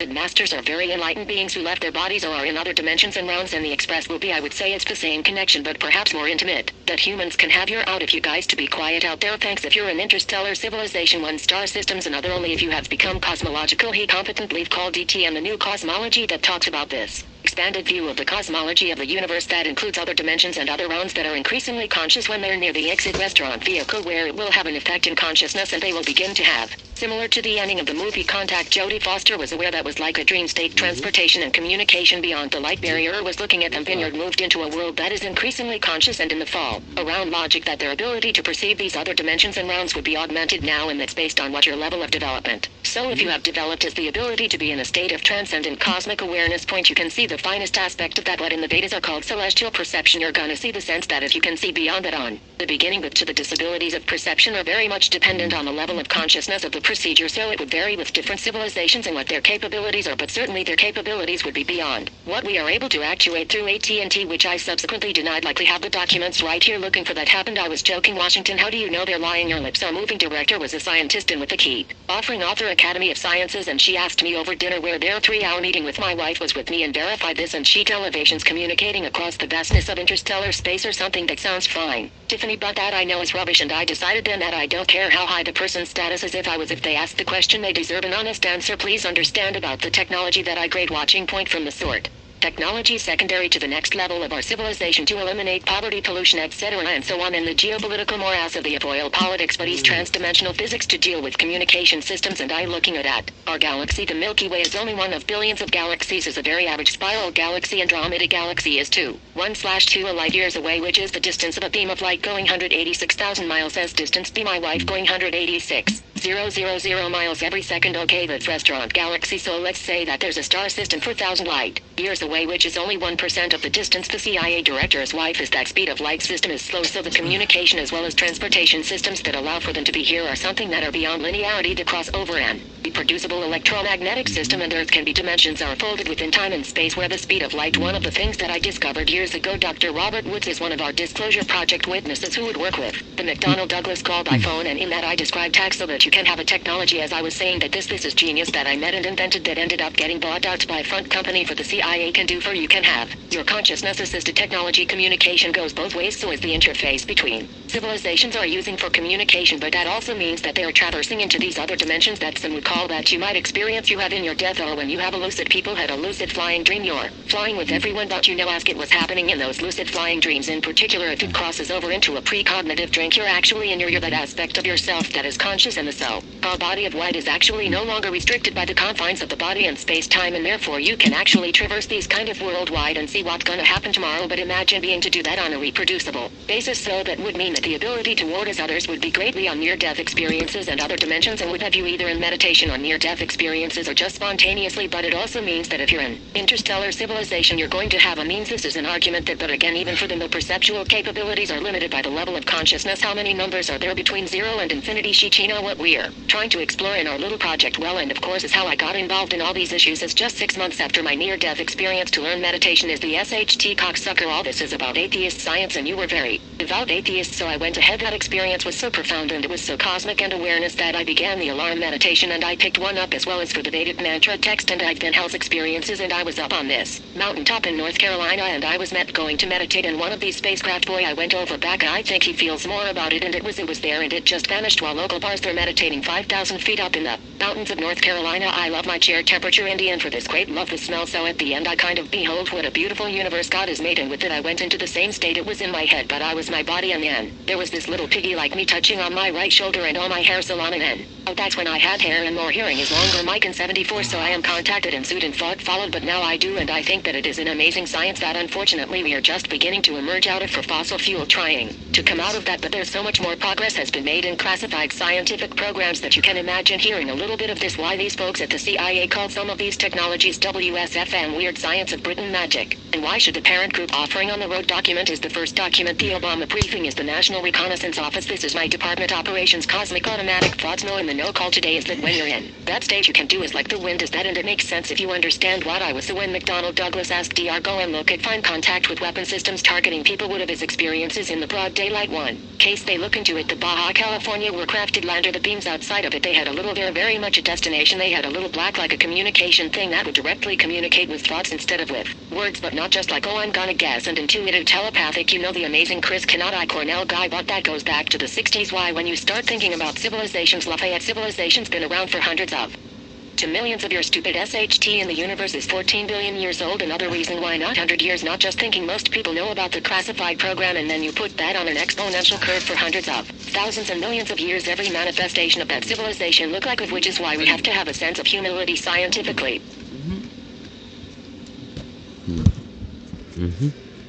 Masters are very enlightened beings who left their bodies or are in other dimensions and realms, and the express will be, I would say it's the same connection but perhaps more intimate, that humans can have. You're out if you guys to be quiet out there. Thanks if you're an interstellar civilization, one star systems, and other only if you have become cosmologically competent. Leave call DT and the new cosmology that talks about this expanded view of the cosmology of the universe that includes other dimensions and other realms that are increasingly conscious when they're near the exit restaurant vehicle, where it will have an effect in consciousness and they will begin to have. Similar to the ending of the movie Contact, Jodie Foster was aware that was like a dream state. Transportation and communication beyond the light barrier was looking at them. Vineyard moved into a world that is increasingly conscious, and in the fall, around logic that their ability to perceive these other dimensions and realms would be augmented now, and that's based on what your level of development. So if you have developed as the ability to be in a state of transcendent cosmic awareness point, you can see the finest aspect of that, what in the Vedas are called celestial perception. You're gonna see the sense that if you can see beyond that on the beginning, but to the disabilities of perception are very much dependent on the level of consciousness of the procedure, so it would vary with different civilizations and what their capabilities are, but certainly their capabilities would be beyond what we are able to actuate through AT&T, which I subsequently denied. Likely have the documents right here looking for that happened. I was joking. Washington, how do you know they're lying? Your lips are moving. Director was a scientist and with the key offering author Academy of Sciences, and she asked me over dinner where their 3-hour meeting with my wife was with me and verified this, and sheet elevations communicating across the vastness of interstellar space or something. That sounds fine, Tiffany, but that I know is rubbish, and I decided then that I don't care how high the person's status is. If they ask the question, they deserve an honest answer. Please understand about the technology that I grade watching point from the sort. Technology secondary to the next level of our civilization to eliminate poverty, pollution, etc. and so on, and the geopolitical morass of the oil politics, but he's transdimensional physics to deal with communication systems, and I looking at our galaxy. The Milky Way is only one of billions of galaxies, is a very average spiral galaxy. Andromeda galaxy is 1/2 light years away, which is the distance of a beam of light going 186,000 miles as distance be my wife going 186,000 miles every second. Okay, that's restaurant galaxy, so let's say that there's a star system 4,000 light years away, which is only 1% of the distance. The CIA director's wife is that speed of light system is slow, so the communication as well as transportation systems that allow for them to be here are something that are beyond linearity, the crossover and reproducible electromagnetic system, and Earth can be dimensions are folded within time and space where the speed of light. One of the things that I discovered years ago, Dr. Robert Woods is one of our Disclosure Project witnesses who would work with the McDonnell Douglas called iPhone, and in that I described tax so that you can have a technology, as I was saying, that this is genius that I met and invented that ended up getting bought out by a front company for the CIA can do for you can have your consciousness assisted technology. Communication goes both ways, so is the interface between civilizations are using for communication, but that also means that they are traversing into these other dimensions that some would call that you might experience you have in your death, or when you have a lucid. People had a lucid flying dream. You're flying with everyone but you know, ask it was happening in those lucid flying dreams. In particular, if it crosses over into a precognitive drink, you're actually in you're that aspect of yourself that is conscious, and the soul our body of white is actually no longer restricted by the confines of the body and space-time, and therefore you can actually traverse these kind of worldwide and see what's gonna happen tomorrow. But imagine being to do that on a reproducible basis, so that would mean that the ability to ward as others would be greatly on near-death experiences and other dimensions, and would have you either in meditation on near-death experiences or just spontaneously. But it also means that if you're an interstellar civilization, you're going to have a means. This is an argument that, but again, even for them, the perceptual capabilities are limited by the level of consciousness. How many numbers are there between 0 and infinity? Sheechino, what we're trying to explore in our little project, well, and of course is how I got involved in all these issues, is just 6 months after my near-death experience to learn meditation is the SHT cocksucker. All this is about atheist science, and you were very devout atheists, so I went ahead. That experience was so profound and it was so cosmic and awareness that I began the alarm meditation, and I picked one up as well as for the Vedic mantra text, and I've been health experiences, and I was up on this mountaintop in North Carolina, and I was going to meditate in one of these spacecraft. Boy, I went over back. I think he feels more about it, and it was there, and it just vanished while local bars they're meditating 5,000 feet up in the mountains of North Carolina. I love my chair temperature Indian for this great, love the smell, so at the end I kind of behold what a beautiful universe God has made, and with it I went into the same state. It was in my head, but I was my body, and then there was this little piggy like me touching on my right shoulder and all my hair salon, and then that's when I had hair and more hearing is longer mic in 74, so I am contacted and sued and thought followed, but now I do, and I think that it is an amazing science that unfortunately we are just beginning to emerge out of for fossil fuel, trying to come out of that, but there's so much more progress has been made in classified scientific programs that you can imagine hearing a little bit of this, why these folks at the CIA called some of these technologies WSFM, Weird Science of Britain Magic, and why should the parent group offering on the road document is the first document. The Obama briefing is the National Reconnaissance Office. This is my department operations cosmic automatic thoughts. No, in the no call today is that when you're in that state you can do is like the wind is that, and it makes sense if you understand what I was. So when McDonnell Douglas asked DR go and look at find contact with weapon systems targeting people, would have his experiences in the broad daylight. One case they look into it, the Baja California were crafted lander, the beam dreams outside of it. They had a little, they're very much a destination. They had a little black, like a communication thing that would directly communicate with thoughts instead of with words, but not just like, oh, I'm gonna guess, and intuitive telepathic. You know, the amazing Chris Kennedy Cornell guy, but that goes back to the 60s. Why, when you start thinking about civilizations, Lafayette civilization's been around for hundreds of to millions of years. Stupid SHT, in the universe is 14 billion years old. Another reason why not 100 years. Not just thinking most people know about the classified program, and then you put that on an exponential curve for hundreds of thousands and millions of years. Every manifestation of that civilization look like, which is why we have to have a sense of humility scientifically. Mm-hmm.